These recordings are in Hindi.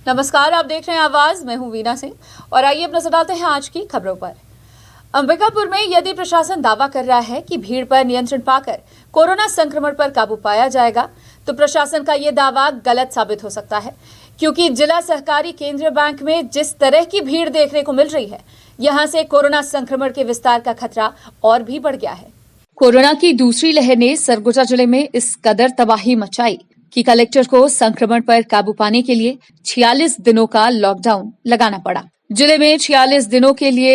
नमस्कार, आप देख रहे हैं आवाज। मैं हूं वीना सिंह और आइए अब नजर डालते हैं आज की खबरों पर। अंबिकापुर में यदि प्रशासन दावा कर रहा है कि भीड़ पर नियंत्रण पाकर कोरोना संक्रमण पर काबू पाया जाएगा, तो प्रशासन का यह दावा गलत साबित हो सकता है, क्योंकि जिला सहकारी केंद्रीय बैंक में जिस तरह की भीड़ देखने को मिल रही है, यहां से कोरोना संक्रमण के विस्तार का खतरा और भी बढ़ गया है। कोरोना की दूसरी लहर ने सरगुजा जिले में इस कदर तबाही मचाई कि कलेक्टर को संक्रमण पर काबू पाने के लिए 46 दिनों का लॉकडाउन लगाना पड़ा। जिले में 46 दिनों के लिए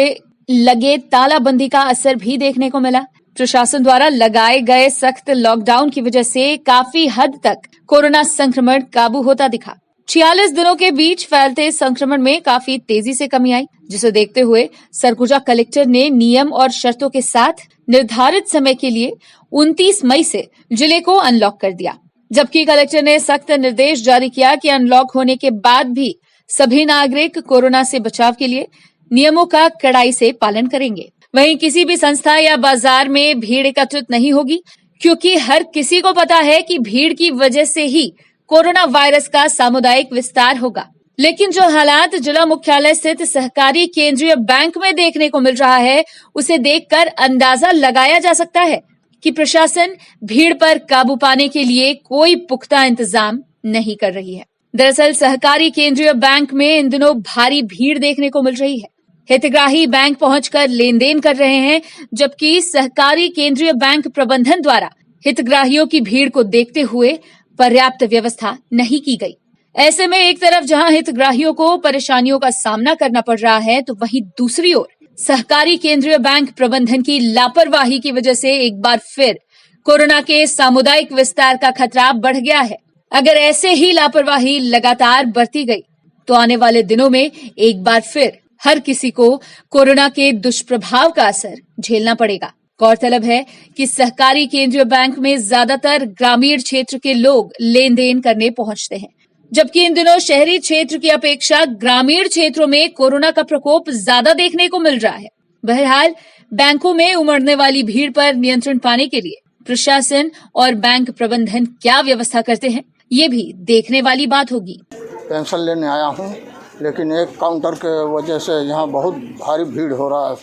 लगे तालाबंदी का असर भी देखने को मिला। प्रशासन द्वारा लगाए गए सख्त लॉकडाउन की वजह से काफी हद तक कोरोना संक्रमण काबू होता दिखा। 46 दिनों के बीच फैलते संक्रमण में काफी तेजी से कमी आई, जिसे देखते हुए सरगुजा कलेक्टर ने नियम और शर्तों के साथ निर्धारित समय के लिए 29 मई से जिले को अनलॉक कर दिया। जबकि कलेक्टर ने सख्त निर्देश जारी किया कि अनलॉक होने के बाद भी सभी नागरिक कोरोना से बचाव के लिए नियमों का कड़ाई से पालन करेंगे। वहीं किसी भी संस्था या बाजार में भीड़ एकत्रित नहीं होगी, क्योंकि हर किसी को पता है कि भीड़ की वजह से ही कोरोना वायरस का सामुदायिक विस्तार होगा। लेकिन जो हालात जिला मुख्यालय स्थित सहकारी केंद्रीय बैंक में देखने को मिल रहा है, उसे देखकर अंदाजा लगाया जा सकता है कि प्रशासन भीड़ पर काबू पाने के लिए कोई पुख्ता इंतजाम नहीं कर रही है। दरअसल सहकारी केंद्रीय बैंक में इन दिनों भारी भीड़ देखने को मिल रही है। हितग्राही बैंक पहुंचकर लेन देन कर रहे हैं, जबकि सहकारी केंद्रीय बैंक प्रबंधन द्वारा हितग्राहियों की भीड़ को देखते हुए पर्याप्त व्यवस्था नहीं की गई। ऐसे में एक तरफ जहां हितग्राहियों को परेशानियों का सामना करना पड़ रहा है, तो वहीं दूसरी ओर सहकारी केंद्रीय बैंक प्रबंधन की लापरवाही की वजह से एक बार फिर कोरोना के सामुदायिक विस्तार का खतरा बढ़ गया है। अगर ऐसे ही लापरवाही लगातार बढ़ती गई, तो आने वाले दिनों में एक बार फिर हर किसी को कोरोना के दुष्प्रभाव का असर झेलना पड़ेगा। गौरतलब है कि सहकारी केंद्रीय बैंक में ज्यादातर ग्रामीण क्षेत्र के लोग लेन देन करने पहुंचते हैं, जबकि इन दिनों शहरी क्षेत्र की अपेक्षा ग्रामीण क्षेत्रों में कोरोना का प्रकोप ज्यादा देखने को मिल रहा है। बहरहाल बैंकों में उमड़ने वाली भीड़ पर नियंत्रण पाने के लिए प्रशासन और बैंक प्रबंधन क्या व्यवस्था करते हैं, ये भी देखने वाली बात होगी। पेंशन लेने आया हूँ, लेकिन एक काउंटर के वजह से यहाँ बहुत भारी भीड़ हो रहा है।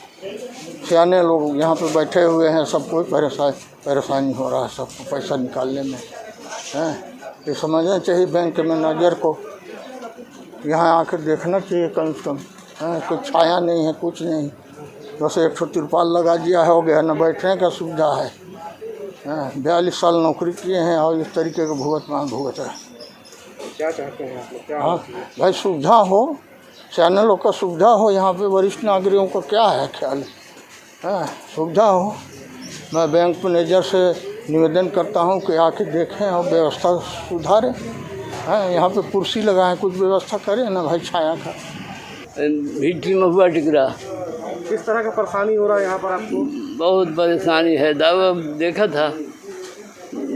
सियाने लोग यहाँ पे बैठे हुए हैं, सबको परेशानी हो रहा है, सबको पैसा निकालने में है। ये समझना चाहिए बैंक के मैनेजर को, यहाँ आकर देखना चाहिए कम से कम। कुछ छाया नहीं है, कुछ नहीं, बस एक ठो तिरपाल लगा दिया है, हो गया। न बैठने का सुविधा है। 42 साल नौकरी किए हैं और इस तरीके का भुगत है। क्या चाहते हैं आप लोग? क्या भाई सुविधा हो, सियाने लोग का सुविधा हो। यहाँ पे वरिष्ठ नागरिकों का क्या है ख्याल है, सुविधा हो। मैं बैंक मैनेजर से निवेदन करता हूँ कि आके देखें और व्यवस्था सुधारें। यहाँ पे कुर्सी लगाएं, कुछ व्यवस्था करें ना भाई, छाया का। भीटी महुआ टिकरा। किस तरह का परेशानी हो रहा है यहाँ पर आपको? बहुत परेशानी है। दवा देखा था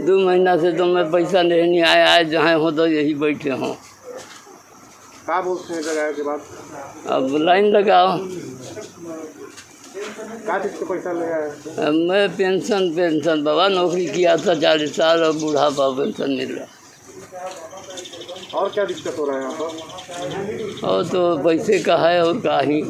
2 महीना से, तो मैं पैसा नहीं आया है। जहाँ हो तो यही बैठे हों। क्या बोलते हैं लगाए के बाद? अब लाइन लगाओ। क्या चीज़ का पैसा ले आए? मैं पेंशन बाबा, नौकरी किया था 40 साल और बुढ़ापा पेंशन मिल रहा। और क्या दिक्कत हो रहा है यहाँ पर? और तो पैसे का है और का ही।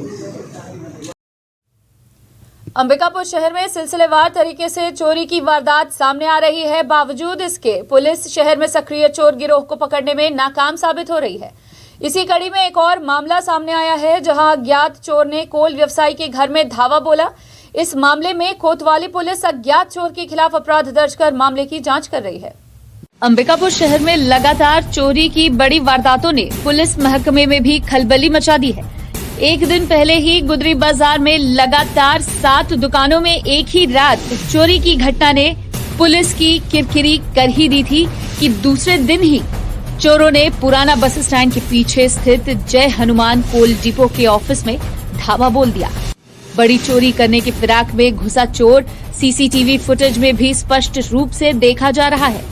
अंबिकापुर शहर में सिलसिलेवार तरीके से चोरी की वारदात सामने आ रही है। बावजूद इसके पुलिस शहर में सक्रिय चोर गिरोह को पकड़ने में नाकाम साबित हो रही है। इसी कड़ी में एक और मामला सामने आया है, जहां अज्ञात चोर ने कोल व्यवसायी के घर में धावा बोला। इस मामले में कोतवाली पुलिस अज्ञात चोर के खिलाफ अपराध दर्ज कर मामले की जांच कर रही है। अंबिकापुर शहर में लगातार चोरी की बड़ी वारदातों ने पुलिस महकमे में भी खलबली मचा दी है। एक दिन पहले ही गुदरी बाजार में लगातार 7 दुकानों में एक ही रात चोरी की घटना ने पुलिस की किरकिरी कर ही दी थी कि दूसरे दिन ही चोरों ने पुराना बस स्टैंड के पीछे स्थित जय हनुमान कोल डिपो के ऑफिस में धावा बोल दिया। बड़ी चोरी करने की फिराक में घुसा चोर सीसीटीवी फुटेज में भी स्पष्ट रूप से देखा जा रहा है।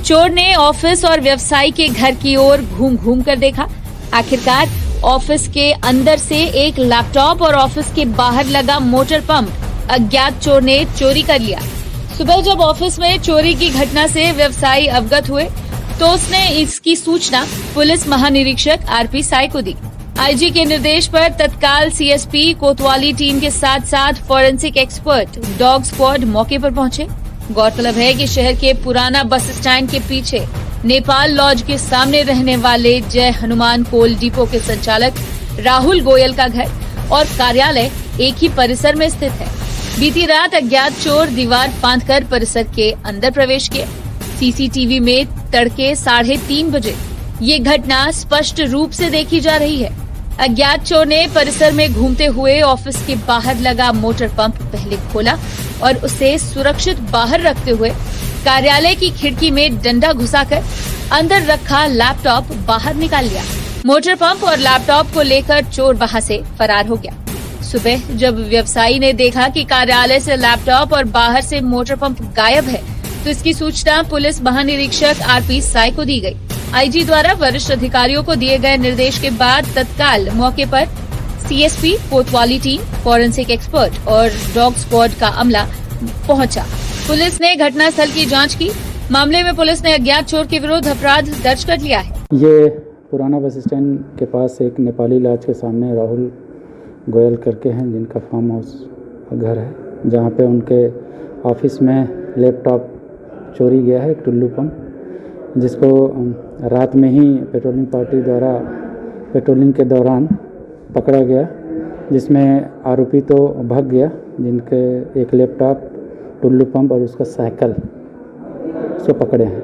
चोर ने ऑफिस और व्यवसायी के घर की ओर घूम घूम कर देखा। आखिरकार ऑफिस के अंदर से एक लैपटॉप और ऑफिस के बाहर लगा मोटर पंप अज्ञात चोर ने चोरी कर लिया। सुबह जब ऑफिस में चोरी की घटना से व्यवसायी अवगत हुए तो उसने इसकी सूचना पुलिस महानिरीक्षक आरपी साय को दी। आईजी के निर्देश पर तत्काल सीएसपी कोतवाली टीम के साथ साथ फॉरेंसिक एक्सपर्ट डॉग स्क्वाड मौके पर पहुंचे। गौरतलब है कि शहर के पुराना बस स्टैंड के पीछे नेपाल लॉज के सामने रहने वाले जय हनुमान कोल डिपो के संचालक राहुल गोयल का घर और कार्यालय एक ही परिसर में स्थित है। बीती रात अज्ञात चोर दीवार फांदकर परिसर के अंदर प्रवेश किए। सीसीटीवी में तड़के 3:30 बजे ये घटना स्पष्ट रूप से देखी जा रही है। अज्ञात चोर ने परिसर में घूमते हुए ऑफिस के बाहर लगा मोटर पंप पहले खोला और उसे सुरक्षित बाहर रखते हुए कार्यालय की खिड़की में डंडा घुसाकर अंदर रखा लैपटॉप बाहर निकाल लिया। मोटर पंप और लैपटॉप को लेकर चोर वहां से फरार हो गया। सुबह जब व्यवसायी ने देखा कि कार्यालय से लैपटॉप और बाहर से मोटर पंप गायब है, तो इसकी सूचना पुलिस महानिरीक्षक आरपी साय को दी गई। आईजी द्वारा वरिष्ठ अधिकारियों को दिए गए निर्देश के बाद तत्काल मौके पर सीएसपी कोतवाली टीम, फॉरेंसिक एक्सपर्ट और डॉग स्क्वाड का अमला पहुंचा। पुलिस ने घटनास्थल की जांच की। मामले में पुलिस ने अज्ञात चोर के विरुद्ध अपराध दर्ज कर लिया है। ये पुराना बस स्टैंड के पास एक नेपाली लॉज के सामने राहुल गोयल करके हैं, जिनका फार्म हाउस घर है, जहाँ पे उनके ऑफिस में लैपटॉप चोरी गया है, एक टुल्लू पंप, जिसको रात में ही पेट्रोलिंग पार्टी द्वारा पेट्रोलिंग के दौरान पकड़ा गया, जिसमें आरोपी तो भाग गया, जिनके एक लैपटॉप, टुल्लू पंप और उसका साइकिल उसको पकड़े हैं।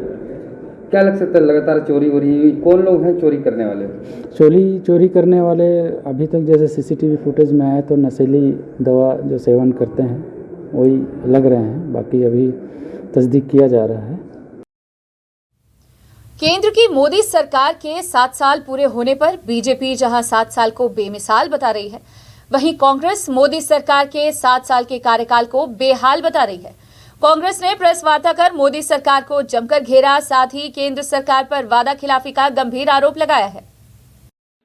क्या लग सकता है लगातार चोरी हो रही है? कौन लोग हैं चोरी करने वाले? चोरी करने वाले अभी तक जैसे सीसीटीवी फुटेज में आए तो नशीली दवा जो सेवन करते हैं वही लग रहे हैं। बाकी अभी तस्दीक किया जा रहा है। केंद्र की मोदी सरकार के 7 साल पूरे होने पर बीजेपी जहां 7 साल को बेमिसाल बता रही है, वहीं कांग्रेस मोदी सरकार के 7 साल के कार्यकाल को बेहाल बता रही है। कांग्रेस ने प्रेस वार्ता कर मोदी सरकार को जमकर घेरा, साथ ही केंद्र सरकार पर वादा खिलाफी का गंभीर आरोप लगाया है।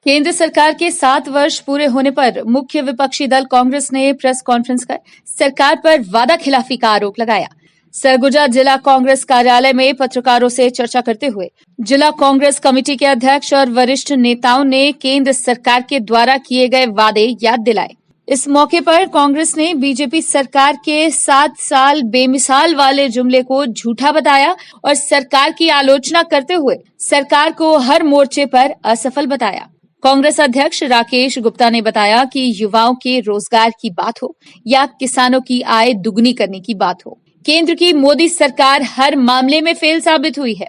केंद्र सरकार के 7 वर्ष पूरे होने पर मुख्य विपक्षी दल कांग्रेस ने प्रेस कॉन्फ्रेंस कर सरकार पर वादा खिलाफी का आरोप लगाया। सरगुजा जिला कांग्रेस कार्यालय में पत्रकारों से चर्चा करते हुए जिला कांग्रेस कमेटी के अध्यक्ष और वरिष्ठ नेताओं ने केंद्र सरकार के द्वारा किए गए वादे याद दिलाए। इस मौके पर कांग्रेस ने बीजेपी सरकार के 7 साल बेमिसाल वाले जुमले को झूठा बताया और सरकार की आलोचना करते हुए सरकार को हर मोर्चे पर असफल बताया। कांग्रेस अध्यक्ष राकेश गुप्ता ने बताया कि युवाओं के रोजगार की बात हो या किसानों की आय दुगनी करने की बात हो, केंद्र की मोदी सरकार हर मामले में फेल साबित हुई है।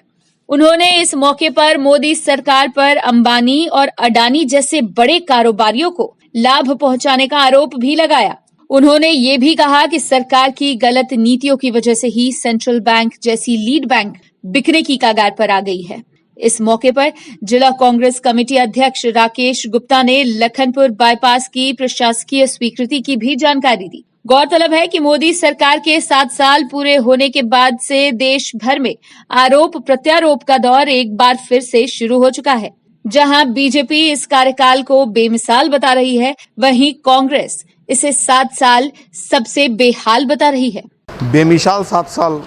उन्होंने इस मौके पर मोदी सरकार पर अंबानी और अडानी जैसे बड़े कारोबारियों को लाभ पहुंचाने का आरोप भी लगाया। उन्होंने ये भी कहा कि सरकार की गलत नीतियों की वजह से ही सेंट्रल बैंक जैसी लीड बैंक बिकने की कगार पर आ गई है। इस मौके पर जिला कांग्रेस कमेटी अध्यक्ष राकेश गुप्ता ने लखनपुर बाईपास की प्रशासकीय स्वीकृति की भी जानकारी दी। गौरतलब है कि मोदी सरकार के 7 साल पूरे होने के बाद से देश भर में आरोप प्रत्यारोप का दौर एक बार फिर से शुरू हो चुका है। जहां बीजेपी इस कार्यकाल को बेमिसाल बता रही है, वहीं कांग्रेस इसे 7 साल सबसे बेहाल बता रही है। बेमिसाल 7 साल,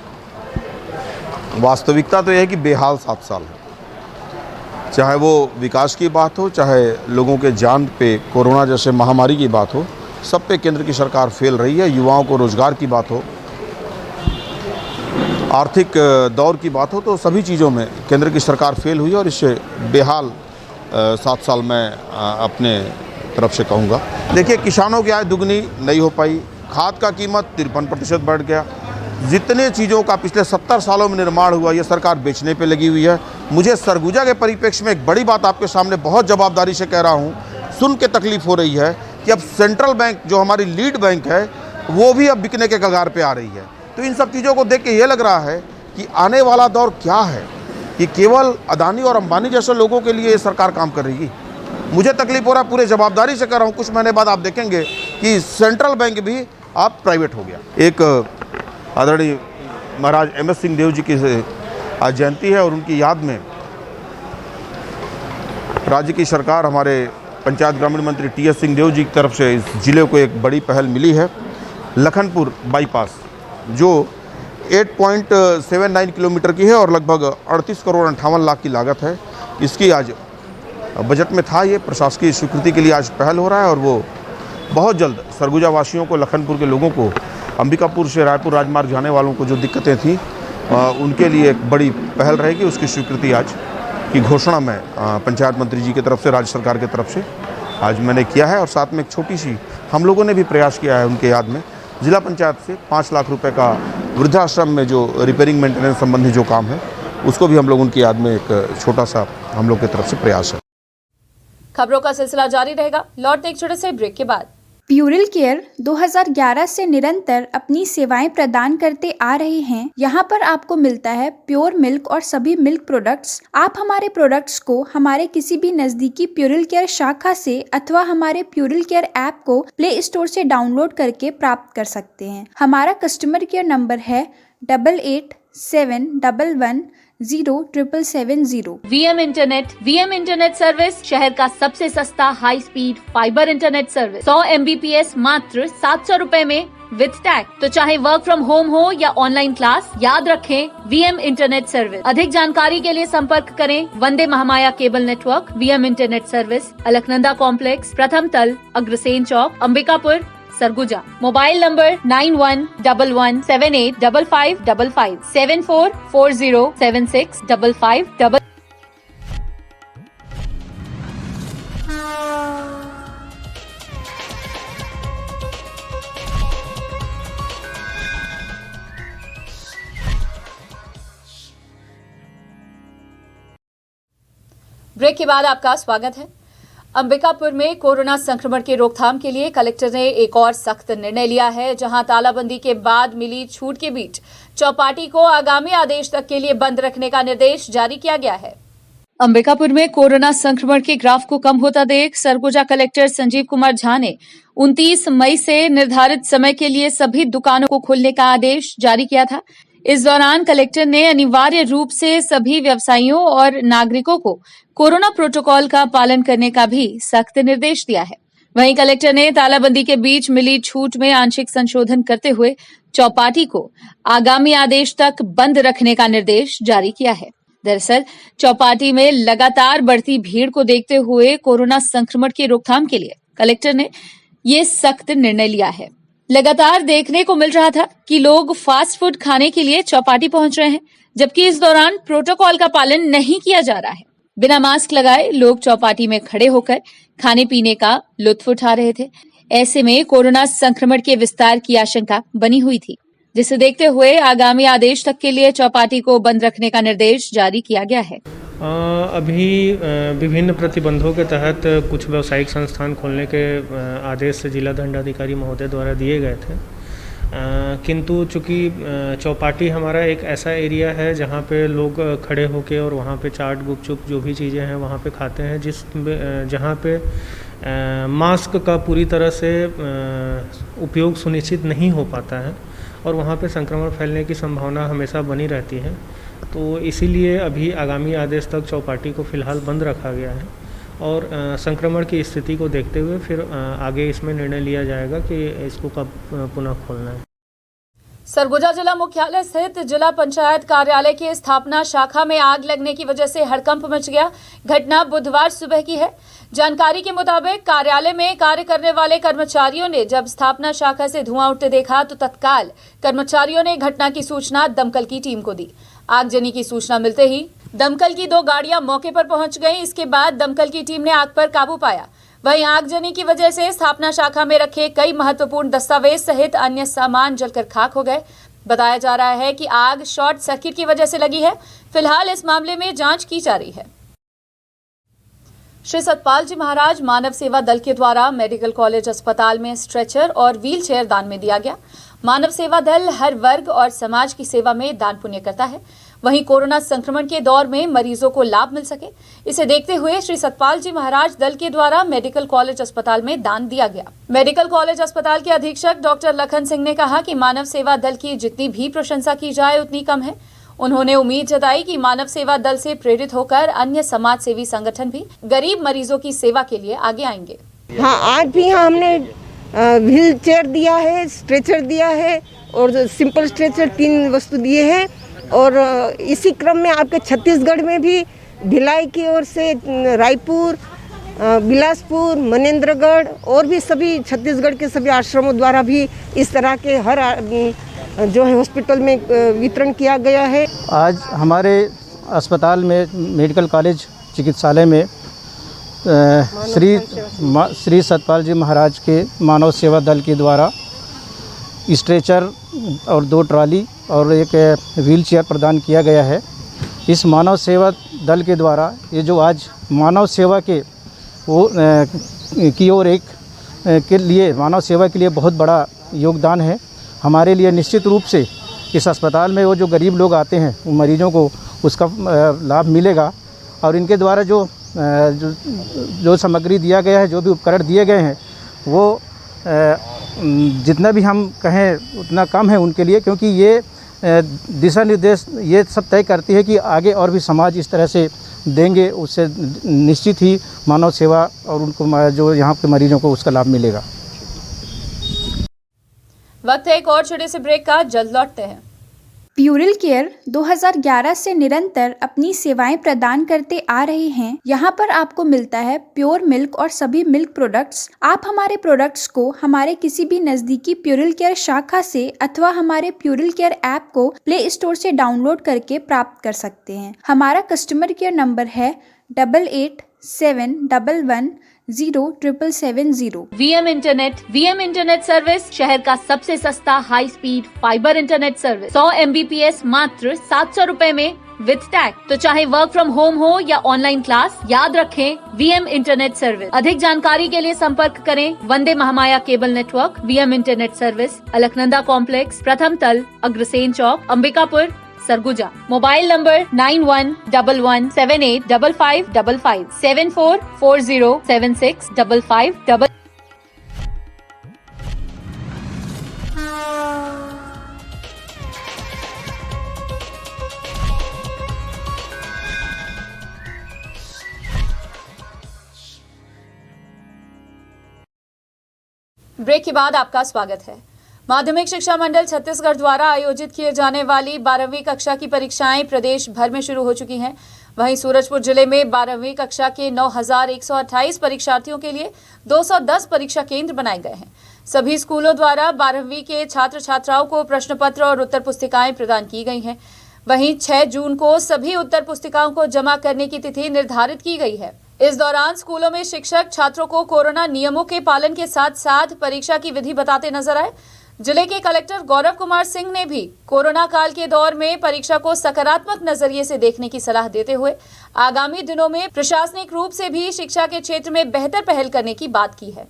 वास्तविकता तो यह है कि बेहाल 7 साल है। चाहे वो विकास की बात हो, चाहे लोगों के जान पे कोरोना जैसे महामारी की बात हो, सब पे केंद्र की सरकार फेल रही है। युवाओं को रोजगार की बात हो, आर्थिक दौर की बात हो, तो सभी चीज़ों में केंद्र की सरकार फेल हुई और इससे बेहाल 7 साल मैं अपने तरफ से कहूँगा। देखिए, किसानों की आय दुगनी नहीं हो पाई, खाद का कीमत 53% बढ़ गया। जितने चीज़ों का पिछले 70 सालों में निर्माण हुआ, ये सरकार बेचने पे लगी हुई है। मुझे सरगुजा के परिप्रेक्ष्य में एक बड़ी बात आपके सामने बहुत जवाबदारी से कह रहा हूँ, सुन के तकलीफ हो रही है कि अब सेंट्रल बैंक जो हमारी लीड बैंक है वो भी अब बिकने के कगार पे आ रही है। तो इन सब चीज़ों को देख के ये लग रहा है कि आने वाला दौर क्या है, कि केवल अदानी और अंबानी जैसे लोगों के लिए ये सरकार काम कर रही है। मुझे तकलीफ हो रहा है, पूरे जवाबदारी से कर रहा हूँ। कुछ महीने बाद आप देखेंगे कि सेंट्रल बैंक भी अब प्राइवेट हो गया। एक आदरणीय महाराज MS सिंहदेव जी की आज जयंती है और उनकी याद में राज्य की सरकार, हमारे पंचायत ग्रामीण मंत्री TS सिंहदेव जी की तरफ से इस जिले को एक बड़ी पहल मिली है। लखनपुर बाईपास जो 8.79 किलोमीटर की है और लगभग 38 करोड़ 58 लाख की लागत है, इसकी आज बजट में था, ये प्रशासकीय स्वीकृति के लिए आज पहल हो रहा है और वो बहुत जल्द सरगुजा वासियों को, लखनपुर के लोगों को, अंबिकापुर से रायपुर राजमार्ग जाने वालों को जो दिक्कतें थी उनके लिए एक बड़ी पहल रहेगी। उसकी स्वीकृति आज की घोषणा मैं पंचायत मंत्री जी की तरफ से, राज्य सरकार की तरफ से आज मैंने किया है। और साथ में एक छोटी सी हम लोगों ने भी प्रयास किया है उनके याद में, जिला पंचायत से 5 लाख रुपए का वृद्धाश्रम में जो रिपेयरिंग मेंटेनेंस संबंधी जो काम है उसको भी हम लोग उनकी याद में एक छोटा सा हम लोग की तरफ से प्रयास है। खबरों का सिलसिला जारी रहेगा, लौटते एक छोटे से ब्रेक के बाद। प्यूरिल केयर 2011 से निरंतर अपनी सेवाएं प्रदान करते आ रहे हैं। यहाँ पर आपको मिलता है प्योर मिल्क और सभी मिल्क प्रोडक्ट्स। आप हमारे प्रोडक्ट्स को हमारे किसी भी नजदीकी प्यूरिल केयर शाखा से अथवा हमारे प्यूरिल केयर ऐप को प्ले स्टोर से डाउनलोड करके प्राप्त कर सकते हैं। हमारा कस्टमर केयर नंबर है 8871110770। VM इंटरनेट सर्विस, शहर का सबसे सस्ता high speed fibre internet service. 100 Mbps मात्र 700 रुपए में विद टैग। तो चाहे वर्क फ्रॉम होम हो या ऑनलाइन क्लास, याद रखें VM इंटरनेट सर्विस। अधिक जानकारी के लिए संपर्क करें Vande Mahamaya cable network. VM internet service, Alaknanda complex, प्रथम तल, Agrasen Chowk, Ambikapur, Surguja. Mobile number 9111785555 7440765555। Break के बाद आपका स्वागत है। अंबिकापुर में कोरोना संक्रमण की रोकथाम के लिए कलेक्टर ने एक और सख्त निर्णय लिया है, जहां तालाबंदी के बाद मिली छूट के बीच चौपाटी को आगामी आदेश तक के लिए बंद रखने का निर्देश जारी किया गया है। अंबिकापुर में कोरोना संक्रमण के ग्राफ को कम होता देख सरगुजा कलेक्टर संजीव कुमार झा ने 29 मई से निर्धारित समय के लिए सभी दुकानों को खोलने का आदेश जारी किया था। इस दौरान कलेक्टर ने अनिवार्य रूप से सभी व्यवसायियों और नागरिकों को कोरोना प्रोटोकॉल का पालन करने का भी सख्त निर्देश दिया है। वहीं कलेक्टर ने तालाबंदी के बीच मिली छूट में आंशिक संशोधन करते हुए चौपाटी को आगामी आदेश तक बंद रखने का निर्देश जारी किया है। दरअसल चौपाटी में लगातार बढ़ती भीड़ को देखते हुए कोरोना संक्रमण की रोकथाम के लिए कलेक्टर ने ये सख्त निर्णय लिया है। लगातार देखने को मिल रहा था कि लोग फास्ट फूड खाने के लिए चौपाटी पहुंच रहे हैं, जबकि इस दौरान प्रोटोकॉल का पालन नहीं किया जा रहा है। बिना मास्क लगाए लोग चौपाटी में खड़े होकर खाने पीने का लुत्फ उठा रहे थे। ऐसे में कोरोना संक्रमण के विस्तार की आशंका बनी हुई थी, जिसे देखते हुए आगामी आदेश तक के लिए चौपाटी को बंद रखने का निर्देश जारी किया गया है। अभी विभिन्न प्रतिबंधों के तहत कुछ व्यावसायिक संस्थान खोलने के आदेश जिला दंडाधिकारी महोदय द्वारा दिए गए थे, किंतु चूँकि चौपाटी हमारा एक ऐसा एरिया है जहाँ पे लोग खड़े होके और वहाँ पे चाट गुपचुप जो भी चीज़ें हैं वहाँ पे खाते हैं, जहाँ पे मास्क का पूरी तरह से उपयोग सुनिश्चित नहीं हो पाता है और वहाँ पे संक्रमण फैलने की संभावना हमेशा बनी रहती है। तो इसीलिए अभी आगामी आदेश तक चौपाटी को फ़िलहाल बंद रखा गया है और संक्रमण की स्थिति को देखते हुए फिर आगे इसमें निर्णय लिया जाएगा कि इसको कब पुनः खोलना है। सरगुजा जिला मुख्यालय स्थित जिला पंचायत कार्यालय की स्थापना शाखा में आग लगने की वजह से हड़कंप मच गया। घटना बुधवार सुबह की है। जानकारी के मुताबिक कार्यालय में कार्य करने वाले कर्मचारियों ने जब स्थापना शाखा से धुआं उठते देखा तो तत्काल कर्मचारियों ने घटना की सूचना दमकल की टीम को दी। आगजनी की सूचना मिलते ही दमकल की 2 गाड़ियां मौके पर पहुंच गईं। इसके बाद दमकल की टीम ने आग पर काबू पाया। वहीं आगजनी की वजह से स्थापना शाखा में रखे कई महत्वपूर्ण दस्तावेज सहित अन्य सामान जलकर खाक हो गए। बताया जा रहा है कि आग शॉर्ट सर्किट की वजह से लगी है। फिलहाल इस मामले में जांच की जा रही है। श्री सतपाल जी महाराज मानव सेवा दल के द्वारा मेडिकल कॉलेज अस्पताल में स्ट्रेचर और व्हील चेयर दान में दिया गया। मानव सेवा दल हर वर्ग और समाज की सेवा में दान पुण्य करता है। वहीं कोरोना संक्रमण के दौर में मरीजों को लाभ मिल सके, इसे देखते हुए श्री सतपाल जी महाराज दल के द्वारा मेडिकल कॉलेज अस्पताल में दान दिया गया। मेडिकल कॉलेज अस्पताल के अधीक्षक डॉक्टर लखन सिंह ने कहा कि मानव सेवा दल की जितनी भी प्रशंसा की जाए उतनी कम है। उन्होंने उम्मीद जताई कि मानव सेवा दल से प्रेरित होकर अन्य समाज सेवी संगठन भी गरीब मरीजों की सेवा के लिए आगे आएंगे। हाँ, आज भी यहाँ हमने व्हील चेयर दिया है, स्ट्रेचर दिया है और सिंपल स्ट्रेचर 3 वस्तु दिए हैं। और इसी क्रम में आपके छत्तीसगढ़ में भी भिलाई की ओर से रायपुर, बिलासपुर, मनेंद्रगढ़ और भी सभी छत्तीसगढ़ के सभी आश्रमों द्वारा भी इस तरह के हर जो है हॉस्पिटल में वितरण किया गया है। आज हमारे अस्पताल में मेडिकल कॉलेज चिकित्सालय में श्री सतपाल जी महाराज के मानव सेवा दल के द्वारा स्ट्रेचर और 2 ट्रॉली और एक व्हील चेयर प्रदान किया गया है। इस मानव सेवा दल के द्वारा ये जो आज मानव सेवा के की ओर एक के लिए मानव सेवा के लिए बहुत बड़ा योगदान है। हमारे लिए निश्चित रूप से इस अस्पताल में वो जो गरीब लोग आते हैं उन मरीजों को उसका लाभ मिलेगा और इनके द्वारा जो सामग्री दिया गया है, जो भी उपकरण दिए गए हैं वो जितना भी हम कहें उतना कम है उनके लिए, क्योंकि ये दिशा निर्देश ये सब तय करती है कि आगे और भी समाज इस तरह से देंगे, उससे निश्चित ही मानव सेवा और उनको जो यहाँ के मरीजों को उसका लाभ मिलेगा। वक्त है एक और छोटे से ब्रेक का, जल्द लौटते हैं। प्यूरिल केयर 2011 से निरंतर अपनी सेवाएं प्रदान करते आ रहे हैं। यहाँ पर आपको मिलता है प्योर मिल्क और सभी मिल्क प्रोडक्ट्स। आप हमारे प्रोडक्ट्स को हमारे किसी भी नजदीकी प्यूरिल केयर शाखा से अथवा हमारे प्यूरिल केयर ऐप को प्ले स्टोर से डाउनलोड करके प्राप्त कर सकते हैं। हमारा कस्टमर केयर नंबर है 8871110770। VM इंटरनेट सर्विस, शहर का सबसे सस्ता high speed fibre internet service. 100 Mbps मात्र 700 रुपए में विद टैग। तो चाहे वर्क फ्रॉम होम हो या ऑनलाइन क्लास, याद रखें VM इंटरनेट सर्विस। अधिक जानकारी के लिए संपर्क करें Vande Mahamaya cable network, VM internet service, Alaknanda complex, प्रथम तल, Agrasen Chowk, Ambikapur, Surguja. Mobile number 9111785555 7440765555। Break के बाद आपका स्वागत है। माध्यमिक शिक्षा मंडल छत्तीसगढ़ द्वारा आयोजित किए जाने वाली 12वीं कक्षा की परीक्षाएं प्रदेश भर में शुरू हो चुकी हैं। वहीं सूरजपुर जिले में 12वीं कक्षा के 9,128 परीक्षार्थियों के लिए 210 परीक्षा केंद्र बनाए गए हैं। सभी स्कूलों द्वारा 12वीं के छात्र छात्राओं को प्रश्न पत्र और उत्तर पुस्तिकाएं प्रदान की गई हैं। वहीं 6 जून को सभी उत्तर पुस्तिकाओं को जमा करने की तिथि निर्धारित की गई है। इस दौरान स्कूलों में शिक्षक छात्रों को कोरोना नियमों के पालन के साथ साथ परीक्षा की विधि बताते नजर आए। जिले के कलेक्टर गौरव कुमार सिंह ने भी कोरोना काल के दौर में परीक्षा को सकारात्मक नजरिए से देखने की सलाह देते हुए आगामी दिनों में प्रशासनिक रूप से भी शिक्षा के क्षेत्र में बेहतर पहल करने की बात की है।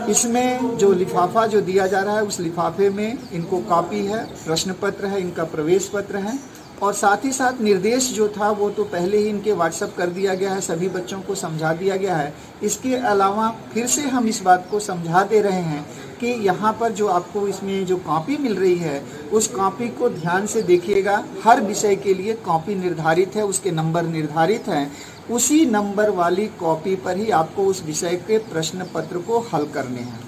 इसमें जो लिफाफा जो दिया जा रहा है उस लिफाफे में इनको कॉपी है, प्रश्न पत्र है, इनका प्रवेश पत्र है और साथ ही साथ निर्देश जो था वो तो पहले ही इनके व्हाट्सएप कर दिया गया है, सभी बच्चों को समझा दिया गया है। इसके अलावा फिर से हम इस बात को समझा दे रहे हैं कि यहाँ पर जो आपको इसमें जो कॉपी मिल रही है उस कॉपी को ध्यान से देखिएगा। हर विषय के लिए कॉपी निर्धारित है, उसके नंबर निर्धारित हैं। उसी नंबर वाली कॉपी पर ही आपको उस विषय के प्रश्न पत्र को हल करने हैं।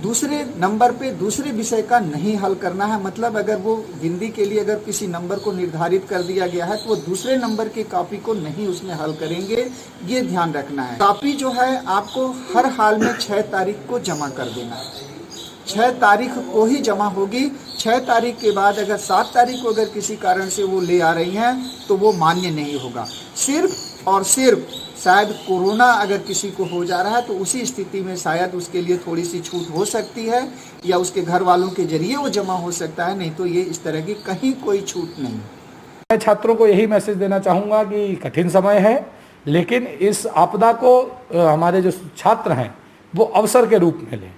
दूसरे नंबर पे दूसरे विषय का नहीं हल करना है। मतलब अगर वो हिंदी के लिए अगर किसी नंबर को निर्धारित कर दिया गया है तो वो दूसरे नंबर की कॉपी को नहीं उसमें हल करेंगे, ये ध्यान रखना है। कॉपी जो है आपको हर हाल में 6 तारीख को जमा कर देना है। 6 तारीख को ही जमा होगी। 6 तारीख के बाद अगर 7 तारीख को अगर किसी कारण से वो ले आ रही हैं तो वो मान्य नहीं होगा। सिर्फ और सिर्फ शायद कोरोना अगर किसी को हो जा रहा है तो उसी स्थिति में शायद उसके लिए थोड़ी सी छूट हो सकती है या उसके घर वालों के जरिए वो जमा हो सकता है, नहीं तो ये इस तरह की कहीं कोई छूट नहीं। मैं छात्रों को यही मैसेज देना चाहूँगा कि कठिन समय है, लेकिन इस आपदा को हमारे जो छात्र हैं वो अवसर के रूप में लें।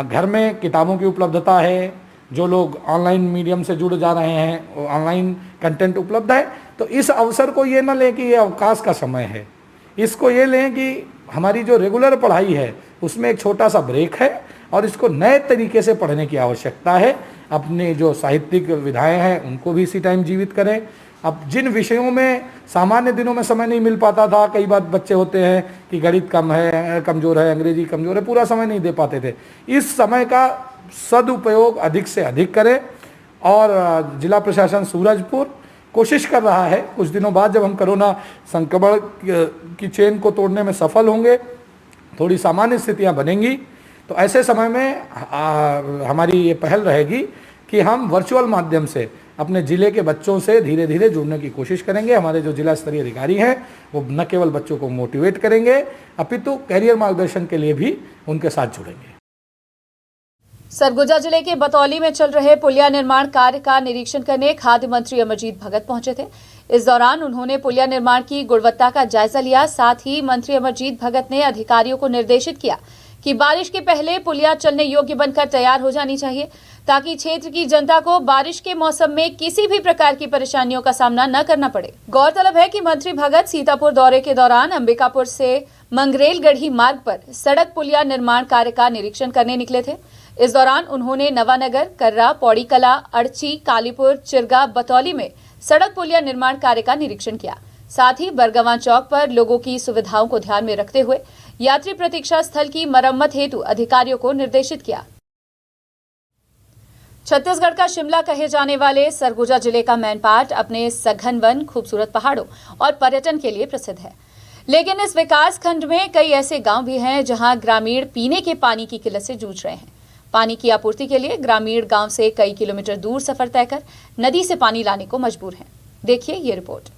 घर में किताबों की उपलब्धता है, जो लोग ऑनलाइन मीडियम से जुड़ जा रहे हैं ऑनलाइन कंटेंट उपलब्ध है, तो इस अवसर को ये ना लें कि ये अवकाश का समय है। इसको ये लें कि हमारी जो रेगुलर पढ़ाई है उसमें एक छोटा सा ब्रेक है और इसको नए तरीके से पढ़ने की आवश्यकता है। अपने जो साहित्यिक विधाएं हैं उनको भी इसी टाइम जीवित करें। अब जिन विषयों में सामान्य दिनों में समय नहीं मिल पाता था, कई बार बच्चे होते हैं कि गणित कमज़ोर है, अंग्रेजी कमज़ोर है, पूरा समय नहीं दे पाते थे। इस समय का सदुपयोग अधिक से अधिक करें और जिला प्रशासन सूरजपुर कोशिश कर रहा है। कुछ दिनों बाद जब हम कोरोना संक्रमण की चेन को तोड़ने में सफल होंगे, थोड़ी सामान्य स्थितियां बनेंगी, तो ऐसे समय में हमारी ये पहल रहेगी कि हम वर्चुअल माध्यम से अपने ज़िले के बच्चों से धीरे धीरे जुड़ने की कोशिश करेंगे। हमारे जो जिला स्तरीय अधिकारी हैं वो न केवल बच्चों को मोटिवेट करेंगे अपितु कैरियर मार्गदर्शन के लिए भी उनके साथ जुड़ेंगे। सरगुजा जिले के बतौली में चल रहे पुलिया निर्माण कार्य का निरीक्षण करने खाद्य मंत्री अमरजीत भगत पहुंचे थे। इस दौरान उन्होंने पुलिया निर्माण की गुणवत्ता का जायजा लिया। साथ ही मंत्री अमरजीत भगत ने अधिकारियों को निर्देशित किया कि बारिश के पहले पुलिया चलने योग्य बनकर तैयार हो जानी चाहिए, ताकि क्षेत्र की जनता को बारिश के मौसम में किसी भी प्रकार की परेशानियों का सामना न करना पड़े। गौरतलब है कि मंत्री भगत सीतापुर दौरे के दौरान अंबिकापुर से मंगरेलगढ़ी मार्ग पर सड़क पुलिया निर्माण कार्य का निरीक्षण करने निकले थे। इस दौरान उन्होंने नवानगर, कर्रा, पौड़ी कला, अड़ची, कालीपुर, चिरगा, बतौली में सड़क पुलिया निर्माण कार्य का निरीक्षण किया। साथ ही बरगवां चौक पर लोगों की सुविधाओं को ध्यान में रखते हुए यात्री प्रतीक्षा स्थल की मरम्मत हेतु अधिकारियों को निर्देशित किया। छत्तीसगढ़ का शिमला कहे जाने वाले सरगुजा जिले का मैनपाट अपने सघन वन, खूबसूरत पहाड़ों और पर्यटन के लिए प्रसिद्ध है। लेकिन इस विकास खंड में कई ऐसे गांव भी हैं जहां ग्रामीण पीने के पानी की किल्लत से जूझ रहे हैं। पानी की आपूर्ति के लिए ग्रामीण गांव से कई किलोमीटर दूर सफर तय कर नदी से पानी लाने को मजबूर हैं। देखिए ये रिपोर्ट।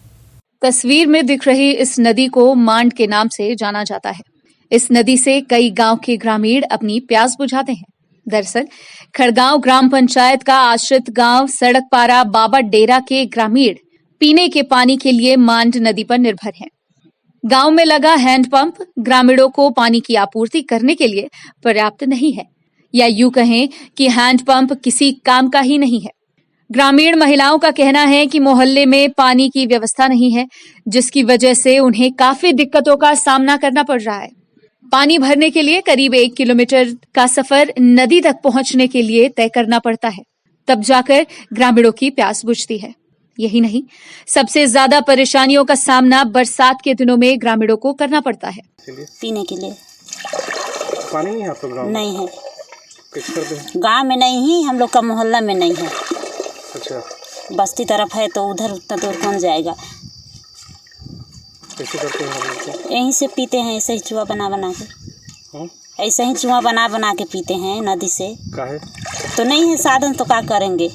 तस्वीर में दिख रही इस नदी को मांड के नाम से जाना जाता है। इस नदी से कई गांव के ग्रामीण अपनी प्यास बुझाते हैं। दरअसल खड़गांव ग्राम पंचायत का आश्रित गांव सड़कपारा बाबा डेरा के ग्रामीण पीने के पानी के लिए मांड नदी पर निर्भर हैं। गांव में लगा हैंडपंप ग्रामीणों को पानी की आपूर्ति करने के लिए पर्याप्त नहीं है, या यूं कहें कि हैंडपंप किसी काम का ही नहीं है। ग्रामीण महिलाओं का कहना है कि मोहल्ले में पानी की व्यवस्था नहीं है, जिसकी वजह से उन्हें काफी दिक्कतों का सामना करना पड़ रहा है। पानी भरने के लिए करीब 1 किलोमीटर का सफर नदी तक पहुंचने के लिए तय करना पड़ता है, तब जाकर ग्रामीणों की प्यास बुझती है। यही नहीं, सबसे ज्यादा परेशानियों का सामना बरसात के दिनों में ग्रामीणों को करना पड़ता है। पीने के लिए पानी नहीं है आप लोग? नहीं है, गाँव में नहीं है, हम लोग का मोहल्ला में नहीं है। अच्छा, बस्ती तरफ है तो उधर उतना दूर कौन जाएगा। कैसे करते हैं आप लोग? यहीं से पीते हैं, ऐसे ही चूहा बना बना के। ऐसे ही चूहा बना बना के पीते हैं नदी से। काहे? तो नहीं है साधन तो क्या करेंगे,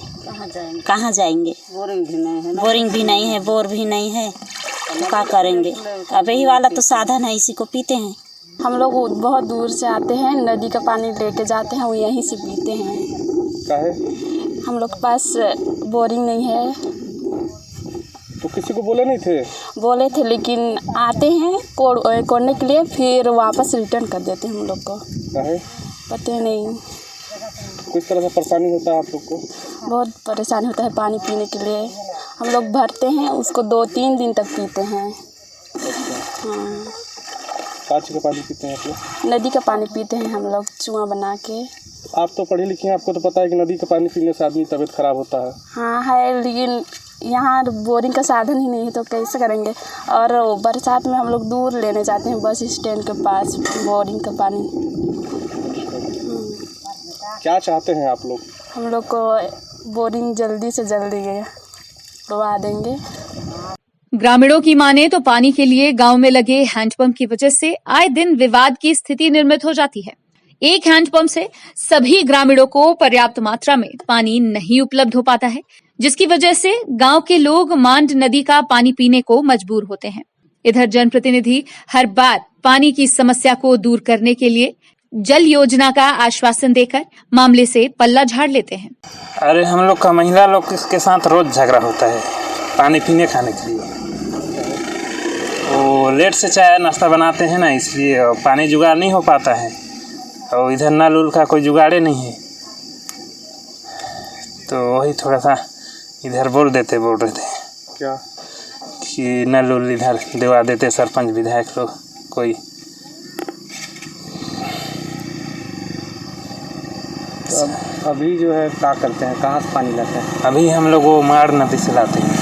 कहाँ जाएंगे? बोरिंग भी नहीं है, बोरिंग भी नहीं है, बोर भी नहीं है, तो क्या करेंगे। अब यही वाला तो साधन है, इसी को पीते हैं। हम लोग बहुत दूर से आते हैं, नदी का पानी लेके जाते हैं, वो यहीं से पीते हैं। काहे? हम लोग के पास बोरिंग नहीं है। तो किसी को बोले नहीं थे? बोले थे, लेकिन आते हैं कोड़ने के लिए, फिर वापस रिटर्न कर देते हैं हम लोग को। काहे? पता नहीं, किस तरह से परेशानी होता है आप लोग को? बहुत परेशानी होता है पानी पीने के लिए। हम लोग भरते हैं, उसको 2-3 दिन तक पीते हैं। हाँ, काची का पानी पीते हैं आप लोग? नदी का पानी पीते हैं हम लोग, चूहा बना के। आप तो पढ़े लिखे हैं, आपको तो पता है कि नदी का पानी पीने से आदमी तबीयत खराब होता है। हाँ है, लेकिन यहाँ बोरिंग का साधन ही नहीं है तो कैसे करेंगे। और बरसात में हम लोग दूर लेने जाते हैं, बस स्टैंड के पास बोरिंग का पानी। क्या चाहते हैं आप लोग? हम लोग को बोरिंग जल्दी से जल्दी करवा देंगे। ग्रामीणों की माने तो पानी के लिए गांव में लगे हैंडपंप की वजह से आए दिन विवाद की स्थिति निर्मित हो जाती है। एक हैंडपंप से सभी ग्रामीणों को पर्याप्त मात्रा में पानी नहीं उपलब्ध हो पाता है, जिसकी वजह से गांव के लोग मांड नदी का पानी पीने को मजबूर होते हैं। इधर जनप्रतिनिधि हर बार पानी की समस्या को दूर करने के लिए जल योजना का आश्वासन देकर मामले से पल्ला झाड़ लेते हैं। अरे हम लोग का महिला लोग के साथ रोज झगड़ा होता है पानी पीने खाने के लिए। वो लेट से चाय नाश्ता बनाते हैं ना, इसलिए पानी जुगाड़ नहीं हो पाता है। और इधर नल उल का कोई जुगाड़े नहीं है, तो वही थोड़ा सा इधर बोल रहे थे क्या कि नल उल इधर दिवा देते सरपंच विधायक लोग कोई। तो अभी जो है क्या करते हैं, कहाँ से पानी लाते हैं? अभी हम लोग वो माड़ नदी से लाते हैं।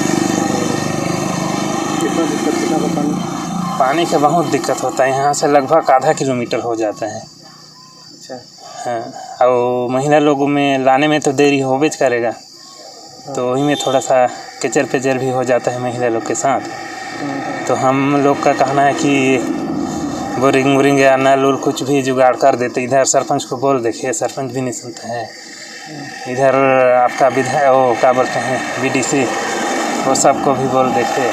कितना दिक्कत होता है? पानी का बहुत दिक्कत होता है, यहाँ से लगभग आधा किलोमीटर हो जाता है। अच्छा, हाँ, और महिला लोगों में लाने में तो देरी होबे करेगा। तो वही में थोड़ा सा केचर पेचर भी हो जाता है महिला लोग के साथ। तो हम लोग का कहना है कि बोरिंग वोरिंग या नल उल कुछ भी जुगाड़ कर देते। इधर सरपंच को बोल देखिए, सरपंच भी नहीं सुनता है। इधर आपका विधायक वो क्या बोलते हैं BDC, वो सबको भी बोल देखे।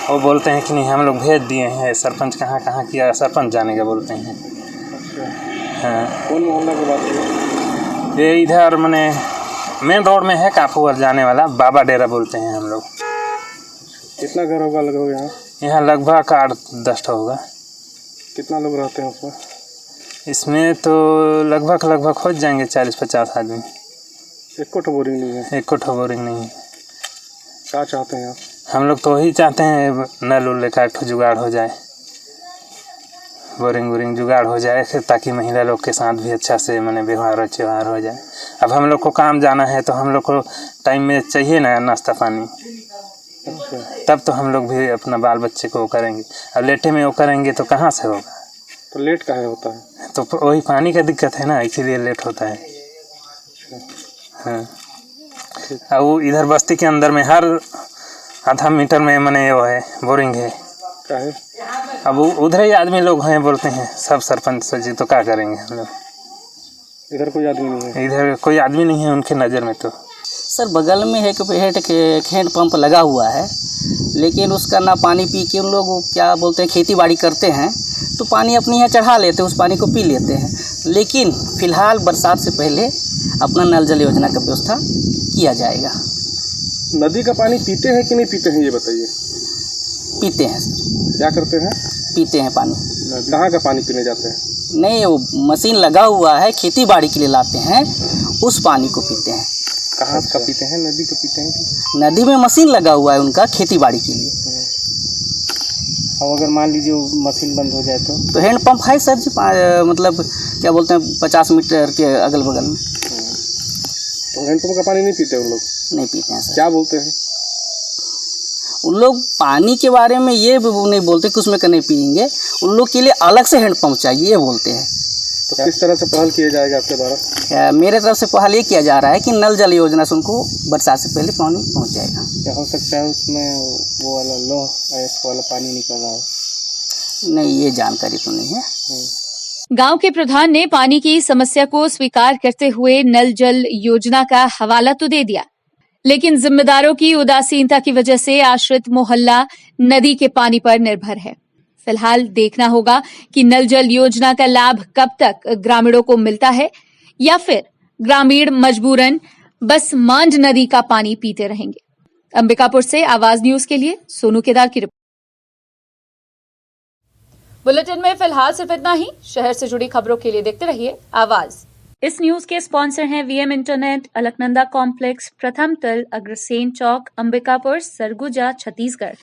वो बोलते हैं कि नहीं हम लोग भेज दिए हैं, सरपंच कहाँ कहाँ किया सरपंच जानेगा बोलते हैं। हाँ, कौन मोहल्ला की बात है? ये इधर मैंने मेन रोड में है काफूर जाने वाला, बाबा डेरा बोलते हैं हम लोग। कितना घर होगा लगभग यहाँ? यहाँ लगभग 8-10 होगा। कितना लोग रहते हैं उसमें? इसमें तो लगभग हो जाएंगे 40-50 आदमी। एक कोठा बोरिंग नहीं है? एक कोठा बोरिंग नहीं है। क्या चाहते हैं आप? हम लोग तो वही चाहते हैं नल उल का एक जुगाड़ हो जाए, बोरिंग वोरिंग जुगाड़ हो जाए, ताकि महिला लोग के साथ भी अच्छा से माने व्यवहार हो जाए। अब हम लोग को काम जाना है तो हम लोग को टाइम में चाहिए ना नाश्ता पानी। तब तो हम लोग भी अपना बाल बच्चे को वो करेंगे। अब लेटे में वो करेंगे तो कहाँ से होगा? तो लेट काहे होता है? तो वही पानी का दिक्कत है ना, इसीलिए लेट होता है। हाँ, अब वो इधर बस्ती के अंदर में हर आधा मीटर में मैंने वो है बोरिंग है। काहे? अब उधर ही आदमी लोग हैं बोलते हैं सब सरपंच सजी, तो क्या करेंगे हम लोग? इधर कोई आदमी नहीं है? इधर कोई आदमी नहीं है उनके नज़र में। तो सर बगल में है एक हैंड पंप लगा हुआ है, लेकिन उसका ना पानी पी के उन लोग क्या बोलते हैं खेती बाड़ी करते हैं तो पानी अपने यहाँ चढ़ा लेते हैं, उस पानी को पी लेते हैं। लेकिन फ़िलहाल बरसात से पहले अपना नल जल योजना का व्यवस्था किया जाएगा। नदी का पानी पीते हैं कि नहीं पीते हैं ये बताइए? पीते हैं सर। क्या करते हैं? पीते हैं पानी। कहाँ का पानी पीने जाते हैं? नहीं, वो मशीन लगा हुआ है, खेती बाड़ी के लिए लाते हैं, उस पानी को पीते हैं। कहाँ का पीते हैं? नदी का पीते हैं कि? नदी में मशीन लगा हुआ है उनका खेती बाड़ी के लिए। अब अगर मान लीजिए वो मशीन बंद हो जाए तो हैंड पंप है सर जी, मतलब क्या बोलते हैं 50 मीटर के अगल बगल में। तो हैंड पंप का पानी नहीं पीते उन लोग? नहीं पीते हैं सर। क्या बोलते हैं उन लोग? पानी के बारे में ये नहीं बोलते कि उसमें का नहीं पियेंगे, उन लोग के लिए अलग से हैंड पंप चाहिए, ये बोलते हैं। तो किस तरह से पहल किया जाएगा आपके द्वारा? मेरे तरफ से पहल ये किया जा रहा है कि नल जल योजना से उनको बरसात से पहले पानी पहुंच जाएगा। क्या हो सकता है उसमें वो वाला लो वाला पानी निकल रहा हो? नहीं, ये जानकारी तो नहीं है। गांव के प्रधान ने पानी की समस्या को स्वीकार करते हुए नल जल योजना का हवाला तो दे दिया, लेकिन जिम्मेदारों की उदासीनता की वजह से आश्रित मोहल्ला नदी के पानी पर निर्भर है। फिलहाल देखना होगा कि नल जल योजना का लाभ कब तक ग्रामीणों को मिलता है, या फिर ग्रामीण मजबूरन बस मांड नदी का पानी पीते रहेंगे। अंबिकापुर से आवाज न्यूज के लिए सोनू केदार की रिपोर्ट। बुलेटिन में फिलहाल सिर्फ इतना ही। शहर से जुड़ी खबरों के लिए देखते रहिए आवाज। इस न्यूज के स्पॉन्सर हैं VM इंटरनेट, अलकनंदा कॉम्प्लेक्स, प्रथम तल, अग्रसेन चौक, अंबिकापुर, सरगुजा, छत्तीसगढ़।